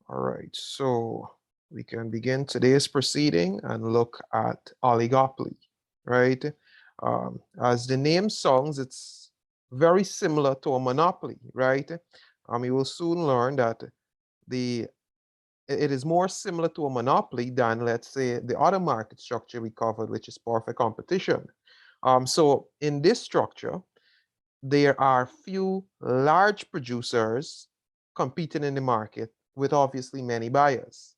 All right, so we can begin today's proceeding and look at oligopoly, right? As the name sounds, it's very similar to a monopoly, right? You will soon learn that the it is more similar to a monopoly than, let's say, the other market structure we covered, which is perfect competition. So in this structure, there are few large producers competing in the market with obviously many buyers.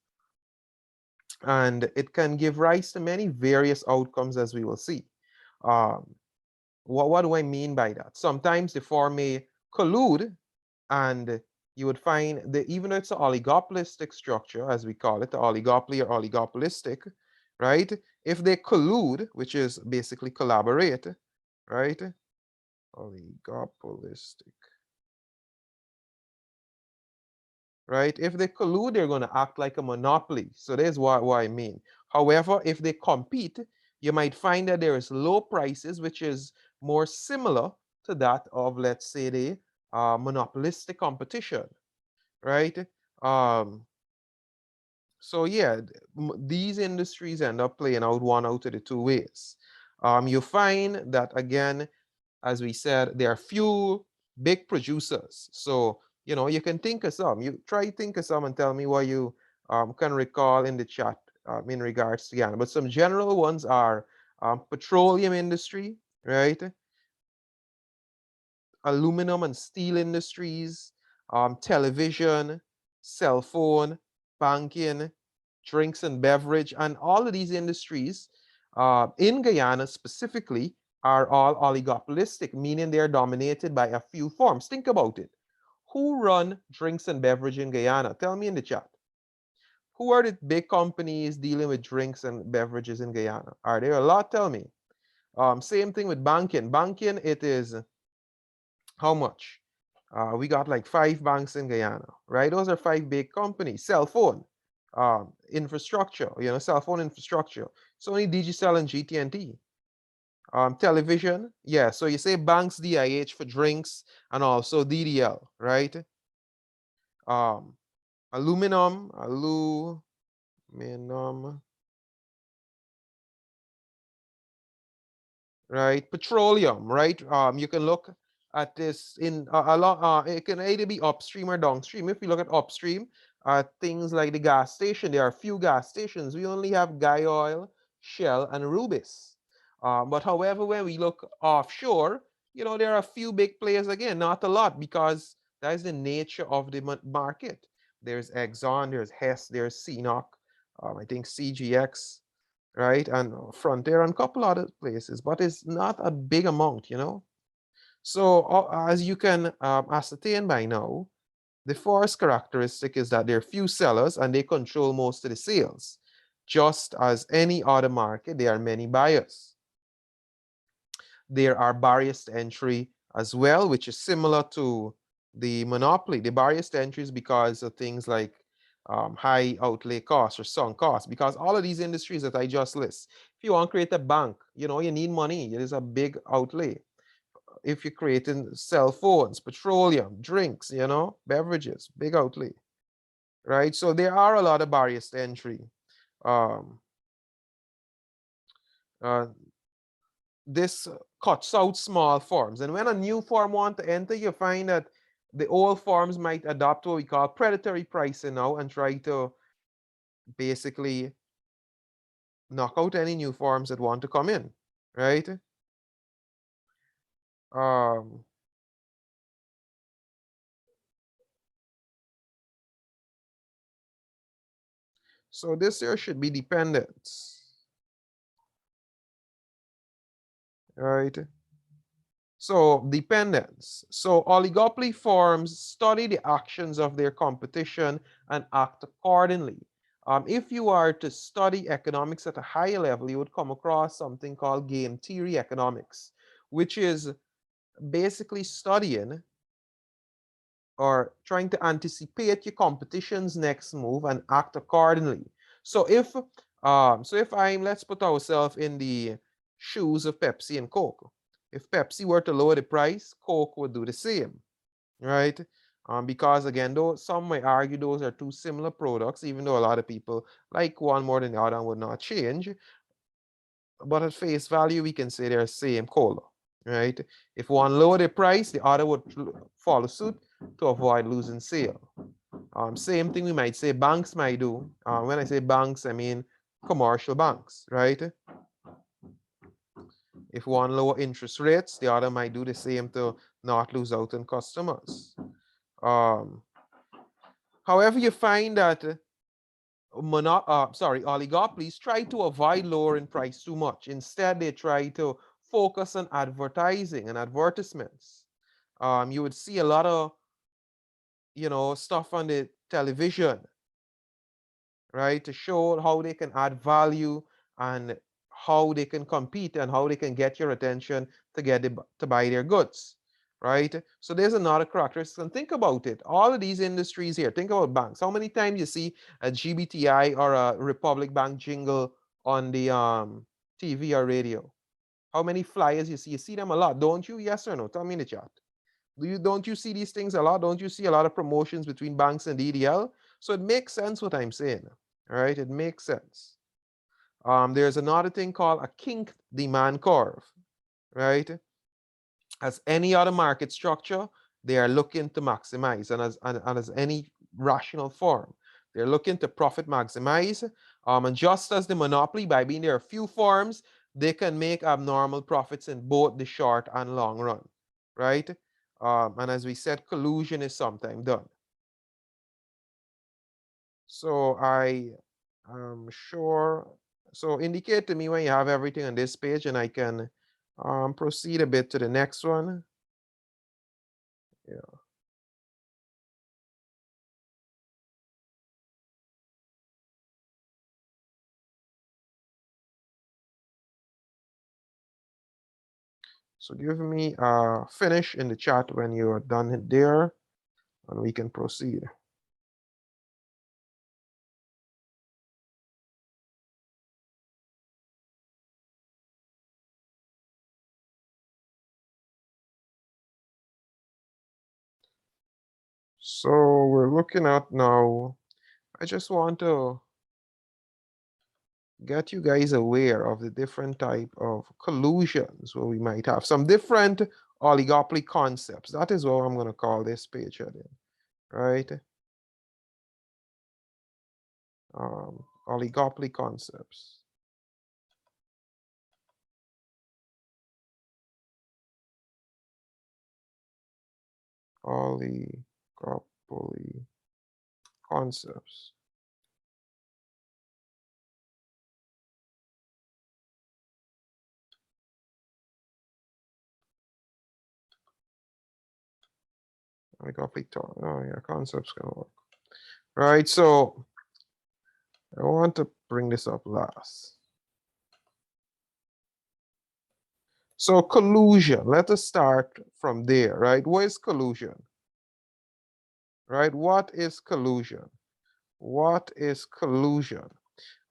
And it can give rise to many various outcomes, as we will see. Um, what do I mean by that? Sometimes the firm may collude, and you would find that even though it's an oligopolistic structure, as we call it, the oligopoly or oligopolistic, right? If they collude, which is basically collaborate, right? Oligopolistic. Right? If they collude, they're going to act like a monopoly. So there's what I mean. However, if they compete, you might find that there is low prices, which is more similar to that of, let's say, the monopolistic competition, right? Um, so yeah, these industries end up playing out one out of the two ways. You find that again, as we said, there are few big producers. So, you can think of some. You try to think of some and tell me what you can recall in the chat in regards to Ghana. But some general ones are petroleum industry, right? Aluminum and steel industries, television, cell phone, banking, drinks and beverage, and all of these industries in Guyana specifically are all oligopolistic, meaning they're dominated by a few firms. Think about it. Who run drinks and beverage in Guyana? Tell me in the chat. Who are the big companies dealing with drinks and beverages in Guyana? Are there a lot? Tell me. Same thing with banking. Banking, it is how much? We got like 5 banks in Guyana, right? Those are 5 big companies. Cell phone infrastructure, cell phone infrastructure. It's only Digicel and GT&T. Television, yeah. So you say banks, DIH for drinks, and also DDL, right? Um, aluminum, right? Petroleum, right? You can look at this in a lot. It can either be upstream or downstream. If you look at upstream, things like the gas station, there are few gas stations. We only have Guy Oil, Shell, and Rubis. But however, when we look offshore, there are a few big players again, not a lot, because that is the nature of the market. There's Exxon, there's Hess, there's CNOC, I think CGX, right? And Frontier and a couple other places, but it's not a big amount. So as you can ascertain by now, the first characteristic is that there are few sellers and they control most of the sales. Just as any other market, there are many buyers. There are barriers to entry as well, which is similar to the monopoly. The barriers to entry is because of things like high outlay costs or sunk costs, because all of these industries that I just list, if you want to create a bank, you need money. It is a big outlay. If you're creating cell phones, petroleum, drinks, beverages, big outlay, right? So there are a lot of barriers to entry. Um, uh, this cuts out small firms. And when a new firm wants to enter, you find that the old firms might adopt what we call predatory pricing now and try to basically knock out any new firms that want to come in, right? Um, so this here should be dependence, right? So dependence. So oligopoly firms study the actions of their competition and act accordingly. If you are to study economics at a higher level, you would come across something called game theory economics, which is basically studying or trying to anticipate your competition's next move and act accordingly. So if let's put ourselves in the shoes of Pepsi and Coke. If Pepsi were to lower the price, Coke would do the same, right? Because again, though some might argue those are two similar products, even though a lot of people like one more than the other and would not change. But at face value, we can say they're same color, right? If one lower the price, the other would follow suit to avoid losing sale. Same thing we might say banks might do. When I say banks, I mean commercial banks, right? If one lower interest rates, the other might do the same to not lose out on customers. However, you find that oligopolies try to avoid lowering price too much. Instead, they try to focus on advertising and advertisements. You would see a lot of, stuff on the television, right, to show how they can add value and how they can compete and how they can get your attention to buy their goods, right? So there's another characteristic. And think about it. All of these industries here, think about banks. How many times you see a GBTI or a Republic Bank jingle on the TV or radio? How many flyers you see? You see them a lot, don't you? Yes or no? Tell me in the chat. Don't you see these things a lot? Don't you see a lot of promotions between banks and DDL? So it makes sense what I'm saying. All right, it makes sense. There's another thing called a kink demand curve, right? As any other market structure, they are looking to maximize, and as any rational form, they're looking to profit maximize. And just as the monopoly, by being there are few forms, they can make abnormal profits in both the short and long run, right? And as we said, collusion is sometimes done. So I am sure. So indicate to me when you have everything on this page, and I can proceed a bit to the next one. Yeah. So give me a finish in the chat when you are done there, and we can proceed. So we're looking at now. I just want to get you guys aware of the different type of collusions where we might have some different oligopoly concepts. That is what I'm going to call this page heading, right? Oligopoly concepts. Oligopoly concepts. Oligopoly, oh yeah, concepts can work. Right, so I want to bring this up last. So collusion, let us start from there, right? What is collusion? Right, what is collusion? What is collusion?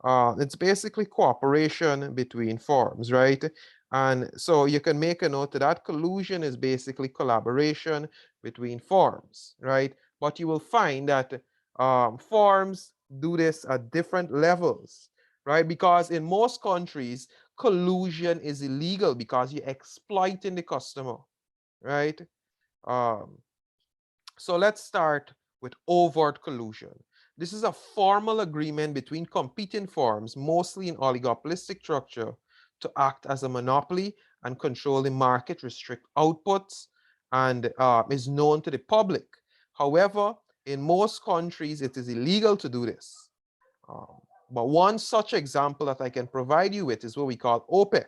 It's basically cooperation between firms, right? And so you can make a note that collusion is basically collaboration between firms, right? But you will find that firms do this at different levels, right? Because in most countries, collusion is illegal because you're exploiting the customer, right? Um, so let's start with overt collusion. This is a formal agreement between competing firms, mostly in oligopolistic structure, to act as a monopoly and control the market, restrict outputs, and is known to the public. However, in most countries, it is illegal to do this. But one such example that I can provide you with is what we call OPEC,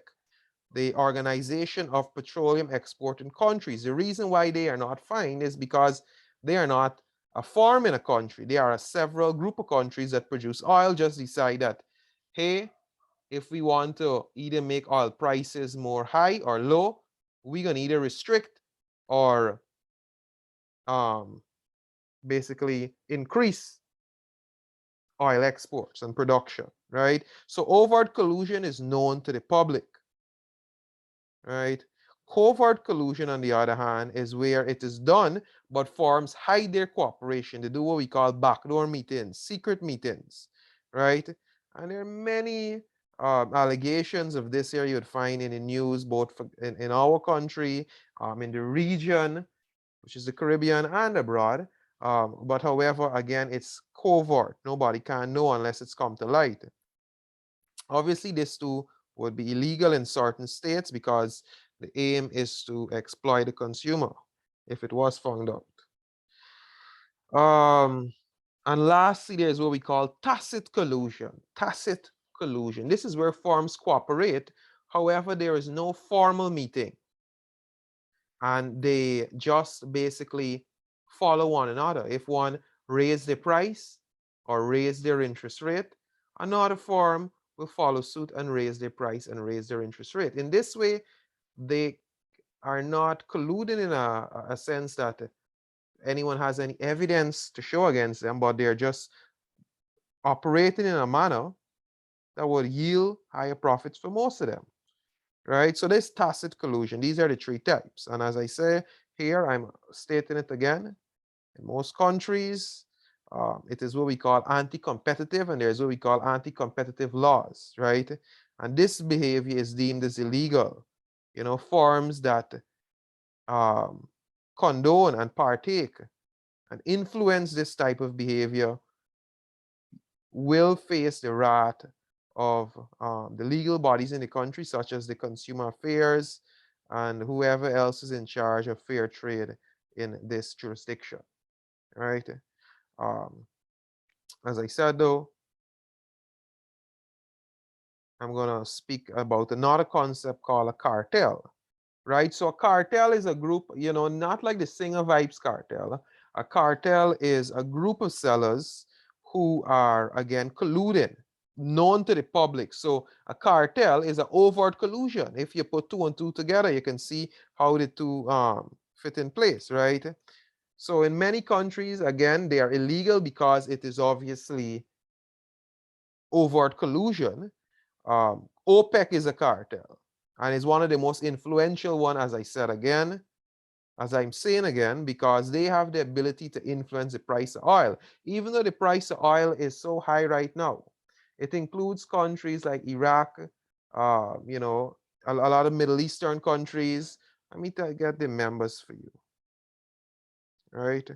the Organization of Petroleum Exporting Countries. The reason why they are not fined is because they are not a farm in a country. They are a several group of countries that produce oil just decide that, hey, if we want to either make oil prices more high or low, we're going to either restrict or um, basically increase oil exports and production, right? So overt collusion is known to the public, right? Covert collusion, on the other hand, is where it is done, but firms hide their cooperation. They do what we call backdoor meetings, secret meetings, right? And there are many allegations of this here you would find in the news, both in our country, in the region, which is the Caribbean, and abroad. But however, again, it's covert. Nobody can know unless it's come to light. Obviously, this too would be illegal in certain states because the aim is to exploit the consumer if it was found out. And lastly, there's what we call tacit collusion. Tacit collusion. This is where firms cooperate. However, there is no formal meeting. And they just basically follow one another. If one raise the price or raise their interest rate, another firm will follow suit and raise their price and raise their interest rate. In this way, they are not colluding in a sense that anyone has any evidence to show against them, but they're just operating in a manner that would yield higher profits for most of them, right? So this tacit collusion, these are the three types. And as I say here, I'm stating it again, in most countries, it is what we call anti-competitive, and there's what we call anti-competitive laws, right? And this behavior is deemed as illegal. You know, firms that condone and partake and influence this type of behavior will face the wrath of the legal bodies in the country, such as the Consumer Affairs and whoever else is in charge of fair trade in this jurisdiction, right? As I said, though, I'm going to speak about another concept called a cartel, right? So a cartel is a group, you know, not like the Singer Vibes cartel. A cartel is a group of sellers who are, again, colluding, known to the public. So a cartel is an overt collusion. If you put two and two together, you can see how the two fit in place, right? So in many countries, again, they are illegal because it is obviously overt collusion. OPEC is a cartel and is one of the most influential one, as I said again, as I'm saying again, because they have the ability to influence the price of oil. Even though the price of oil is so high right now, it includes countries like Iraq, you know, a lot of Middle Eastern countries. Let me get the members for you, right?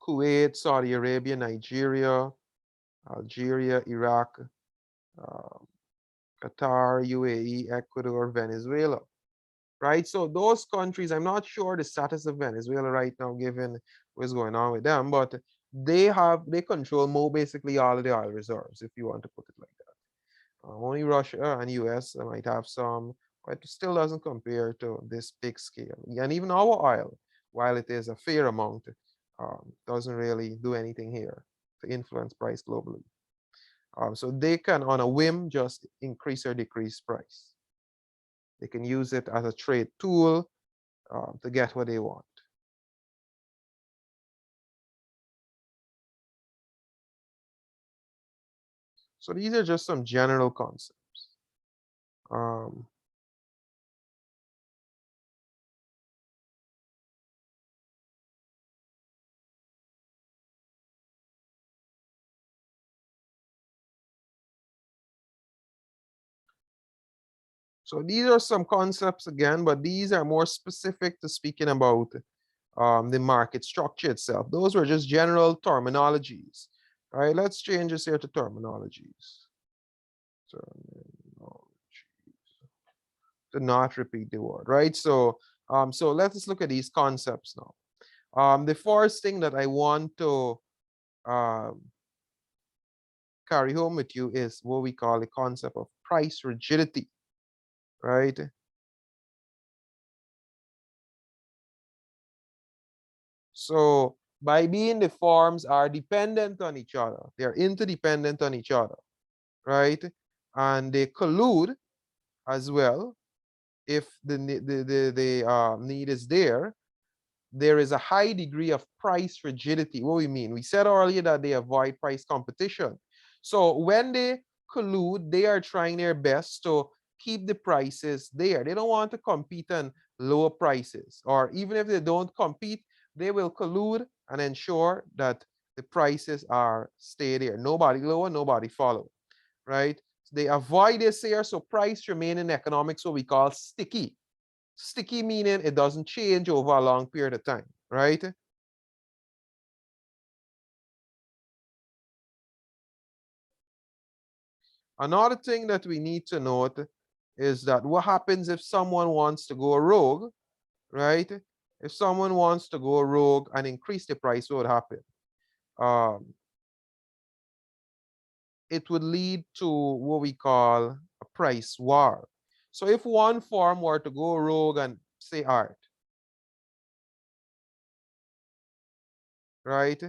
Kuwait, Saudi Arabia, Nigeria, Algeria, Iraq, Qatar, UAE, Ecuador, Venezuela, right? So those countries, I'm not sure the status of Venezuela right now, given what's going on with them, but they control more basically all of the oil reserves, if you want to put it like that. Only Russia and US might have some, but it still doesn't compare to this big scale. And even our oil, while it is a fair amount, doesn't really do anything here to influence price globally. So they can, on a whim, just increase or decrease price. They can use it as a trade tool to get what they want. So these are just some general concepts. So these are some concepts again, but these are more specific to speaking about the market structure itself. Those were just general terminologies. All right, let's change this here to terminologies. To not repeat the word, right? So, so let us look at these concepts now. The first thing that I want to carry home with you is what we call the concept of price rigidity, right? So by being the forms are dependent on each other, they're interdependent on each other, right? And they collude as well. If the need is there, there is a high degree of price rigidity. What we mean? We said earlier that they avoid price competition. So when they collude. They are trying their best to keep the prices there. They don't want to compete on lower prices, or even if they don't compete, they will collude and ensure that the prices are stay there. Nobody lower, nobody follow, right? They avoid this here, so price remain in economics what we call sticky. Sticky meaning it doesn't change over a long period of time, right? Another thing that we need to note is that what happens if someone wants to go rogue, right? If someone wants to go rogue and increase the price, what would happen? Um, it would lead to what we call a price war. So if one firm were to go rogue and say art, right?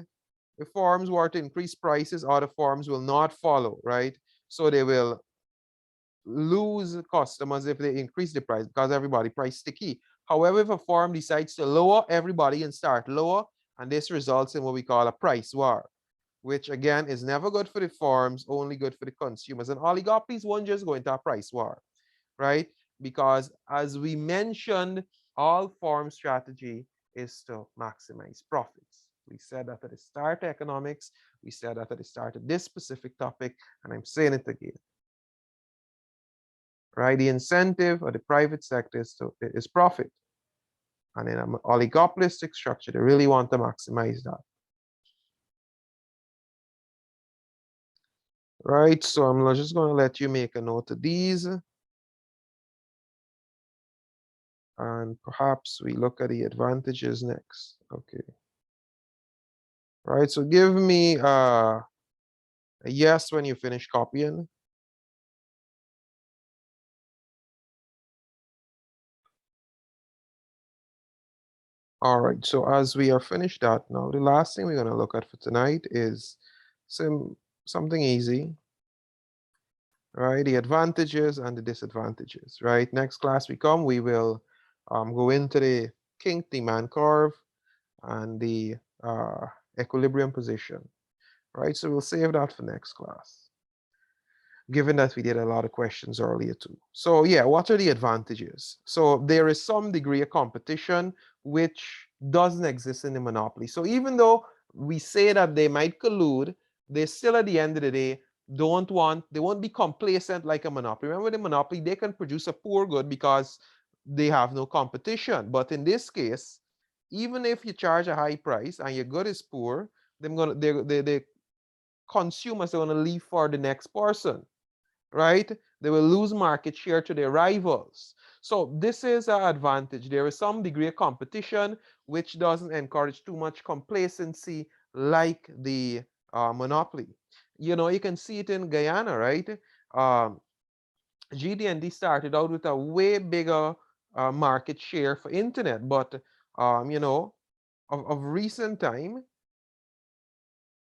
If firms were to increase prices, other firms will not follow, right? So they will lose customers if they increase the price because everybody price sticky. However, if a firm decides to lower, everybody can start lower, and this results in what we call a price war, which again is never good for the firms, only good for the consumers. And oligopolies won't just go into a price war, right? Because as we mentioned, all firm strategy is to maximize profits. We said that at the start of economics, we said that at the start of this specific topic, and I'm saying it again, right? The incentive of the private sector is profit. And in an oligopolistic structure, they really want to maximize that. Right, so I'm just going to let you make a note of these. And perhaps we look at the advantages next. Okay. Right, so give me a yes when you finish copying. All right, so as we are finished that now, the last thing we're going to look at for tonight is something easy, right? The advantages and the disadvantages, right? Next class we come, we will go into the Kink demand curve and the equilibrium position, right? So we'll save that for next class, given that we did a lot of questions earlier too. So yeah, what are the advantages? So there is some degree of competition which doesn't exist in the monopoly. So even though we say that they might collude, they still at the end of the day they won't be complacent like a monopoly. Remember, the monopoly, they can produce a poor good because they have no competition. But in this case, even if you charge a high price and your good is poor, the consumers are going to leave for the next person, right? They will lose market share to their rivals. So this is an advantage. There is some degree of competition, which doesn't encourage too much complacency like the monopoly. You know, you can see it in Guyana, right? GD&D started out with a way bigger market share for internet, but you know, of recent time,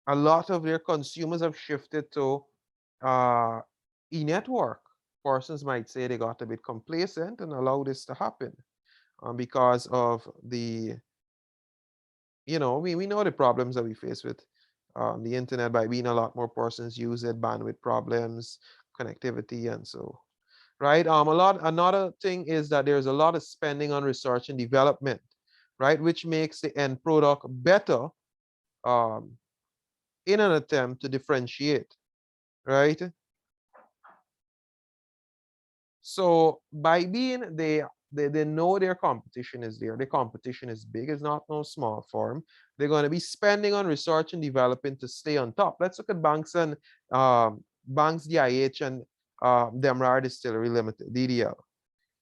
a lot of their consumers have shifted to e-network. Persons might say they got a bit complacent and allow this to happen because of the, you know, we know the problems that we face with the internet by being a lot more persons use it, bandwidth problems, connectivity, and so, right? Another thing is that there's a lot of spending on research and development, right? Which makes the end product better um, in an attempt to differentiate, right? So by being they know their competition is there. The competition is big. It's not no small firm. They're going to be spending on research and development to stay on top. Let's look at banks and banks DIH and Demerara Distillery Limited, DDL.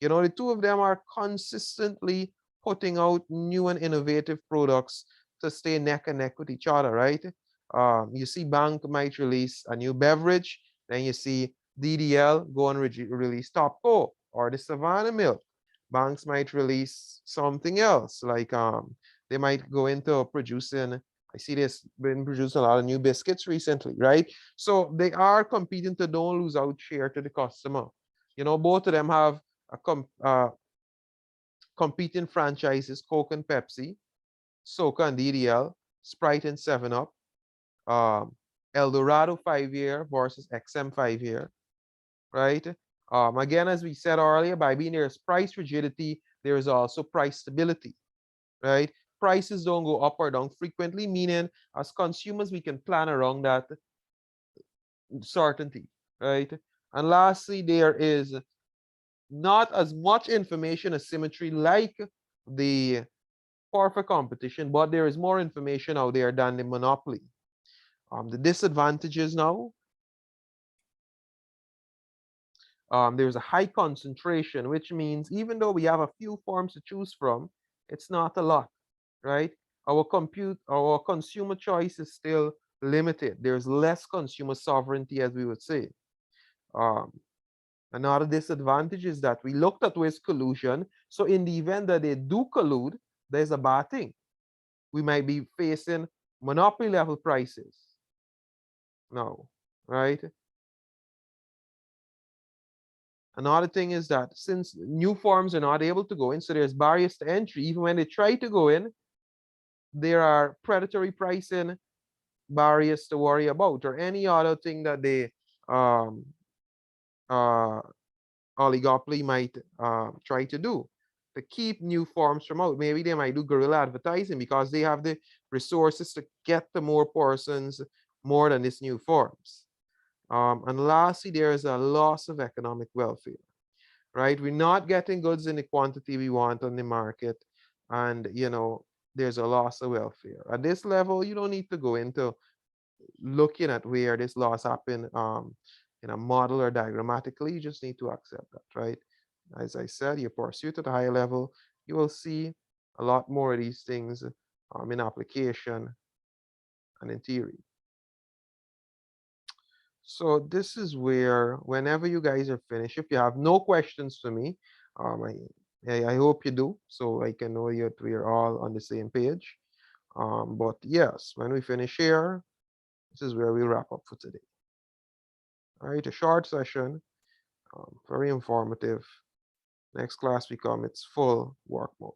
You know, the two of them are consistently putting out new and innovative products to stay neck and neck with each other, right? You see Bank might release a new beverage, then you see DDL go and release Topco or the Savannah Milk. Banks might release something else, like they might go into producing, I see this been producing a lot of new biscuits recently, right? So they are competing to don't lose out share to the customer. You know, both of them have competing franchises, Coke and Pepsi, Soca and DDL, Sprite and 7 Up, um, Eldorado 5-year versus XM 5-year, right? Again, as we said earlier, by being there's price rigidity, there is also price stability, right? Prices don't go up or down frequently, meaning as consumers, we can plan around that certainty, right? And lastly, there is not as much information asymmetry like the perfect competition, but there is more information out there than the monopoly. The disadvantages now, there's a high concentration, which means even though we have a few forms to choose from, it's not a lot, right? Our consumer choice is still limited. There's less consumer sovereignty, as we would say. Um, Another disadvantage is that we looked at waste collusion. So in the event that they do collude, there's a bad thing. We might be facing monopoly level prices now, right? Another thing is that since new forms are not able to go in, so there's barriers to entry. Even when they try to go in, there are predatory pricing barriers to worry about, or any other thing that they um, uh, oligopoly might try to do to keep new forms from out. Maybe they might do guerrilla advertising because they have the resources to get to more persons more than these new forms. And lastly, there is a loss of economic welfare, right? We're not getting goods in the quantity we want on the market, and there's a loss of welfare. At this level, you don't need to go into looking at where this loss happened in a model or diagrammatically. You just need to accept that, right? As I said, you pursue it at a higher level, you will see a lot more of these things in application and in theory. So this is where, whenever you guys are finished, if you have no questions for me, I hope you do, so I can know that we're all on the same page. But yes, when we finish here, this is where we wrap up for today. All right, a short session, very informative. Next class we come, it's full work mode.